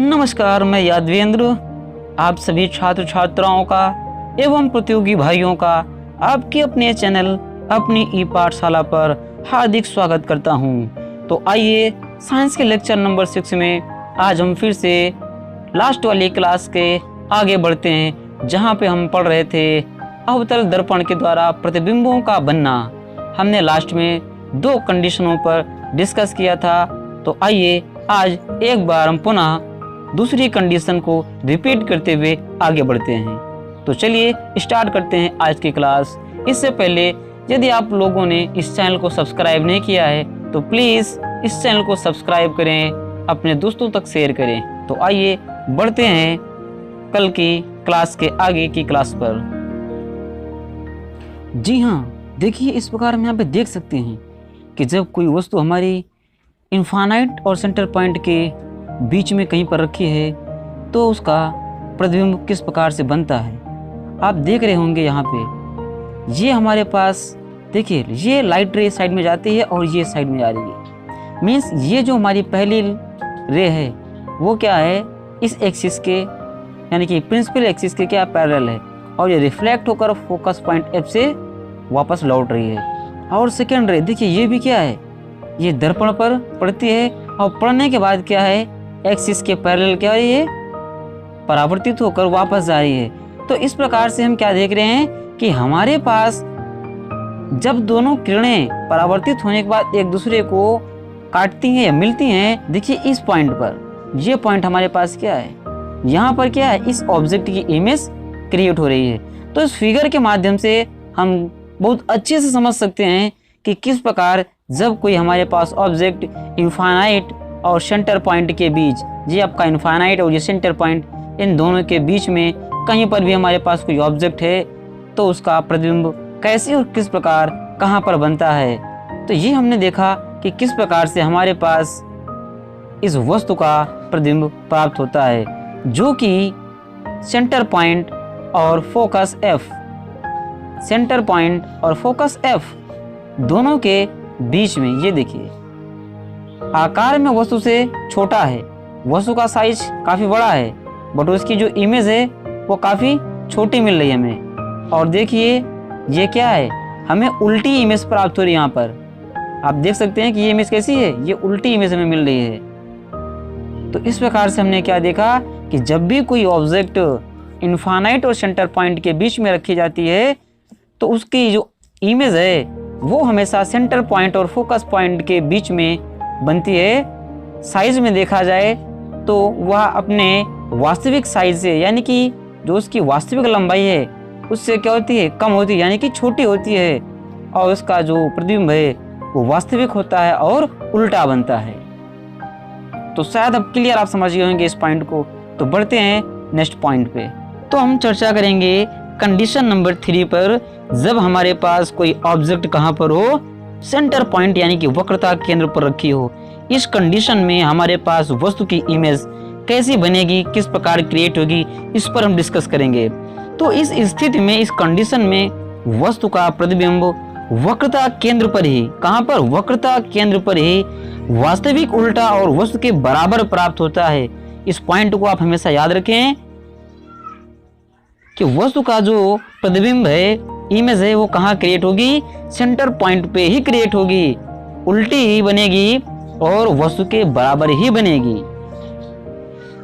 नमस्कार, मैं यादवेंद्र आप सभी छात्र छात्राओं का एवं प्रतियोगी भाइयों का आपके अपने चैनल अपनी ई पाठशाला पर हार्दिक स्वागत करता हूं। तो आइए साइंस के लेक्चर नंबर 6 में आज हम फिर से लास्ट वाली क्लास के आगे बढ़ते हैं, जहां पे हम पढ़ रहे थे अवतल दर्पण के द्वारा प्रतिबिंबों का बनना। हमने लास्ट में 2 कंडीशनों पर डिस्कस किया था। तो आइए आज एक बार हम पुनः दूसरी कंडीशन को रिपीट करते हुए आगे बढ़ते हैं। तो चलिए स्टार्ट करते हैं आज की क्लास। इससे पहले यदि आप लोगों ने इस चैनल को सब्सक्राइब नहीं किया है तो प्लीज़ इस चैनल को सब्सक्राइब करें, अपने दोस्तों तक शेयर करें। तो आइए बढ़ते हैं कल की क्लास के आगे की क्लास पर। जी हाँ, देखिए इस प्रकार हम यहाँ पे देख सकते हैं कि जब कोई वस्तु हमारी इन्फानाइट और सेंटर पॉइंट के बीच में कहीं पर रखी है तो उसका प्रतिबिंब किस प्रकार से बनता है। आप देख रहे होंगे यहाँ पे ये हमारे पास देखिए ये लाइट रे साइड में जाती है और ये साइड में जा रही है। मीन्स ये जो हमारी पहली रे है वो क्या है, इस एक्सिस के यानी कि प्रिंसिपल एक्सिस के क्या पैरेलल है और ये रिफ्लेक्ट होकर फोकस पॉइंट एफ से वापस लौट रही है। और सेकेंड रे देखिए ये भी क्या है, ये दर्पण पर पड़ती है और पड़ने के बाद क्या है, एक्सिस के पैरेलल क्या है, ये परावर्तित होकर वापस जा रही है। तो इस प्रकार से हम क्या देख रहे हैं कि हमारे पास जब दोनों किरणें परावर्तित होने के बाद एक दूसरे को काटती हैं या मिलती हैं, देखिए इस पॉइंट पर, ये पॉइंट हमारे पास क्या है, यहाँ पर क्या है, इस ऑब्जेक्ट की इमेज क्रिएट हो रही है। तो इस फिगर के माध्यम से हम बहुत अच्छे से समझ सकते हैं कि किस प्रकार जब कोई हमारे पास ऑब्जेक्ट इन्फानाइट और सेंटर पॉइंट के बीच, ये आपका इन्फानाइट और ये सेंटर पॉइंट, इन दोनों के बीच में कहीं पर भी हमारे पास कोई ऑब्जेक्ट है तो उसका प्रतिबिंब कैसे और किस प्रकार कहाँ पर बनता है। तो ये हमने देखा कि किस प्रकार से हमारे पास इस वस्तु का प्रतिबिंब प्राप्त होता है, जो कि सेंटर पॉइंट और फोकस एफ, सेंटर पॉइंट और फोकस एफ दोनों के बीच में, ये देखिए आकार में वस्तु से छोटा है, वस्तु का साइज काफी बड़ा है, बट उसकी जो इमेज है वो काफी छोटी मिल रही है हमें। और देखिए ये क्या है, हमें उल्टी इमेज प्राप्त हो रही है। यहाँ पर आप देख सकते हैं कि ये इमेज कैसी है, ये उल्टी इमेज हमें मिल रही है। तो इस प्रकार से हमने क्या देखा कि जब भी कोई ऑब्जेक्ट इन्फानाइट और सेंटर पॉइंट के बीच में रखी जाती है तो उसकी जो इमेज है वो हमेशा सेंटर पॉइंट और फोकस पॉइंट के बीच में बनती है। साइज में देखा जाए तो वह अपने वास्तविक साइज से, यानी कि जो उसकी वास्तविक लंबाई है उससे क्या होती है, कम होती है, यानी कि छोटी होती है, और उसका जो प्रतिबिंब है वो वास्तविक होता है और उल्टा बनता है। तो शायद अब क्लियर आप समझ गए होंगे इस पॉइंट को। तो बढ़ते हैं नेक्स्ट पॉइंट पे। तो हम चर्चा करेंगे कंडीशन नंबर 3 पर। जब हमारे पास कोई ऑब्जेक्ट कहाँ पर हो, सेंटर पॉइंट यानी कि वक्रता केंद्र पर रखी हो, इस कंडीशन में हमारे पास वस्तु की इमेज कैसी बनेगी, किस प्रकार क्रिएट होगी, इस पर हम डिस्कस करेंगे। तो इस स्थिति में, इस कंडीशन में वस्तु का प्रतिबिंब वक्रता केंद्र पर ही, कहाँ पर, वक्रता केंद्र पर ही वास्तविक उल्टा और वस्तु के बराबर प्राप्त होता है। इस पॉइंट को आप हमेशा याद रखें कि वस्तु का जो प्रतिबिंब है, इमेज है, वो कहाँ क्रिएट होगी, सेंटर पॉइंट पे ही क्रिएट होगी, उल्टी ही बनेगी और वस्तु के बराबर ही बनेगी।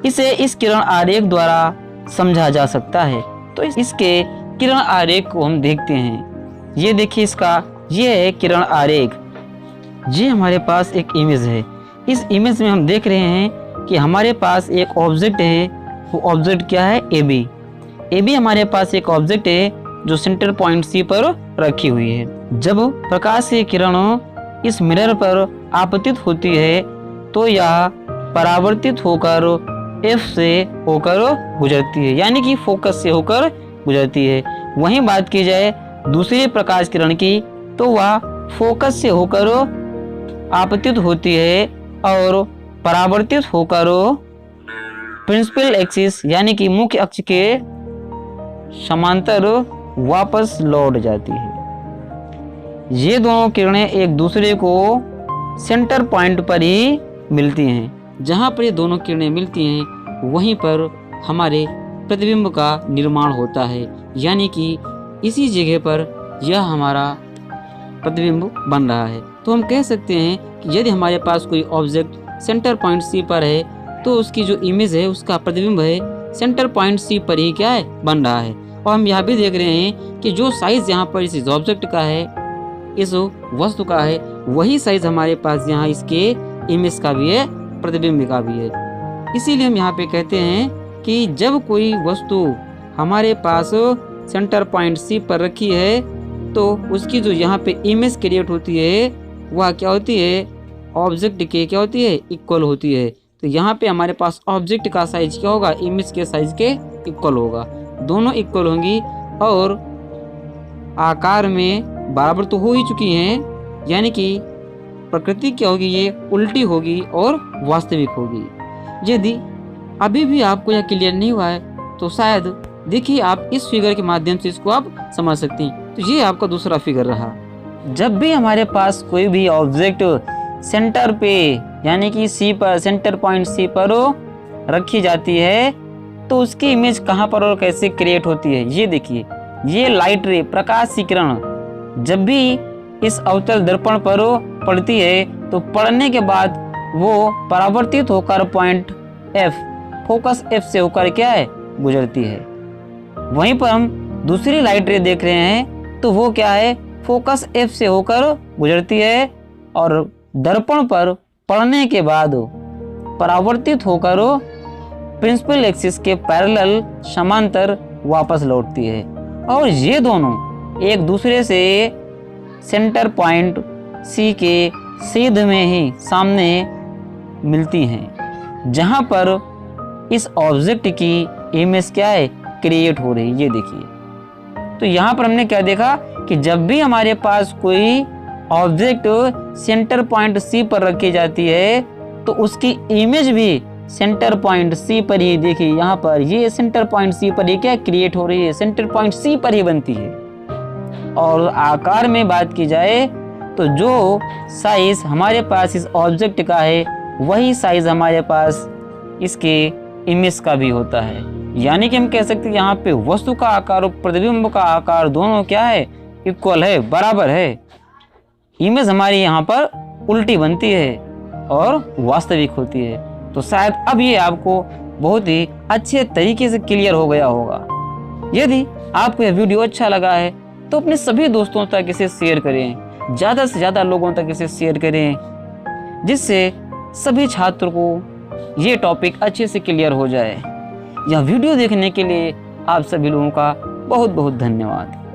इसे इस किरण आरेख द्वारा समझा जा सकता है। तो इसके किरण आरेख को हम देखते हैं। ये देखिए इसका, ये है किरण आरेख। ये हमारे पास एक इमेज है। इस इमेज में हम देख रहे हैं कि हमारे पास एक ऑब्जेक्ट है। वो ऑब्जेक्ट क्या है, AB। AB हमारे पास एक ऑब्जेक्ट है जो सेंटर पॉइंट C पर रखी हुई है। जब प्रकाश की किरण इस मिरर पर आपतित होती है तो यह परावर्तित होकर F से होकर गुजरती है, यानी कि फोकस से होकर गुजरती है। वहीं बात की जाए दूसरी प्रकाश किरण की तो वह फोकस से होकर आपतित होती है और परावर्तित होकर प्रिंसिपल एक्सिस यानी कि मुख्य अक्ष के समांतर वापस लौट जाती है। ये दोनों किरणें एक दूसरे को सेंटर पॉइंट पर ही मिलती हैं। जहाँ पर ये दोनों किरणें मिलती हैं वहीं पर हमारे प्रतिबिंब का निर्माण होता है, यानी कि इसी जगह पर यह हमारा प्रतिबिंब बन रहा है। तो हम कह सकते हैं कि यदि हमारे पास कोई ऑब्जेक्ट सेंटर पॉइंट सी पर है तो उसकी जो इमेज है उसका प्रतिबिंब है सेंटर पॉइंट सी पर ही क्या है बन रहा है। और हम यहाँ भी देख रहे हैं कि जो साइज यहाँ पर इस ऑब्जेक्ट का है, इस वस्तु का है, वही साइज हमारे पास यहाँ इसके इमेज का भी है, प्रतिबिंब का भी है। इसीलिए हम यहाँ पे कहते हैं कि जब कोई वस्तु हमारे पास सेंटर पॉइंट सी पर रखी है तो उसकी जो यहाँ पे इमेज क्रिएट होती है वह क्या होती है, ऑब्जेक्ट के क्या होती है, इक्वल होती है। तो यहाँ पे हमारे पास ऑब्जेक्ट का साइज क्या होगा, इमेज के साइज के इक्वल होगा, दोनों इक्वल होंगी और आकार में बराबर तो हो ही चुकी हैं, यानी कि प्रकृति क्या होगी, ये उल्टी होगी और वास्तविक होगी। यदि अभी भी आपको यह क्लियर नहीं हुआ है तो शायद देखिए आप इस फिगर के माध्यम से इसको आप समझ सकते हैं। तो ये आपका दूसरा फिगर रहा। जब भी हमारे पास कोई भी ऑब्जेक्ट सेंटर पे यानी कि सी पर, सेंटर पॉइंट सी पर रखी जाती है तो उसकी इमेज कहाँ पर और कैसे क्रिएट होती है, ये देखिए। ये लाइट रे, प्रकाश की किरण जब भी इस अवतल दर्पण पर पड़ती है तो पड़ने के बाद वो परावर्तित होकर पॉइंट F, फोकस F से होकर क्या है, गुजरती है। वहीं पर हम दूसरी लाइट रे देख रहे हैं तो वो क्या है, फोकस F से होकर गुजरती है और दर्पण पर पड़ने के बाद परावर्तित होकर प्रिंसिपल एक्सिस के पैरेलल समांतर वापस लौटती है। और ये दोनों एक दूसरे से सेंटर पॉइंट C के सीध में ही सामने मिलती हैं, जहां पर इस ऑब्जेक्ट की इमेज क्या है, क्रिएट हो रही है। ये देखिए। तो यहाँ पर हमने क्या देखा कि जब भी हमारे पास कोई ऑब्जेक्ट सेंटर पॉइंट सी पर रखी जाती है तो उसकी इमेज भी सेंटर पॉइंट सी पर ही, देखिए यहाँ पर ये सेंटर पॉइंट सी पर ही क्या क्रिएट हो रही है, सेंटर पॉइंट सी पर ही बनती है। और आकार में बात की जाए तो जो साइज हमारे पास इस ऑब्जेक्ट का है वही साइज हमारे पास इसके इमेज का भी होता है। यानी कि हम कह सकते हैं यहाँ पे वस्तु का आकार और प्रतिबिंब का आकार दोनों क्या है, इक्वल है, बराबर है। इमेज हमारी यहाँ पर उल्टी बनती है और वास्तविक होती है। तो शायद अब ये आपको बहुत ही अच्छे तरीके से क्लियर हो गया होगा। यदि आपको यह वीडियो अच्छा लगा है तो अपने सभी दोस्तों तक इसे शेयर करें, ज़्यादा से ज़्यादा लोगों तक इसे शेयर करें, जिससे सभी छात्रों को ये टॉपिक अच्छे से क्लियर हो जाए। यह वीडियो देखने के लिए आप सभी लोगों का बहुत बहुत धन्यवाद।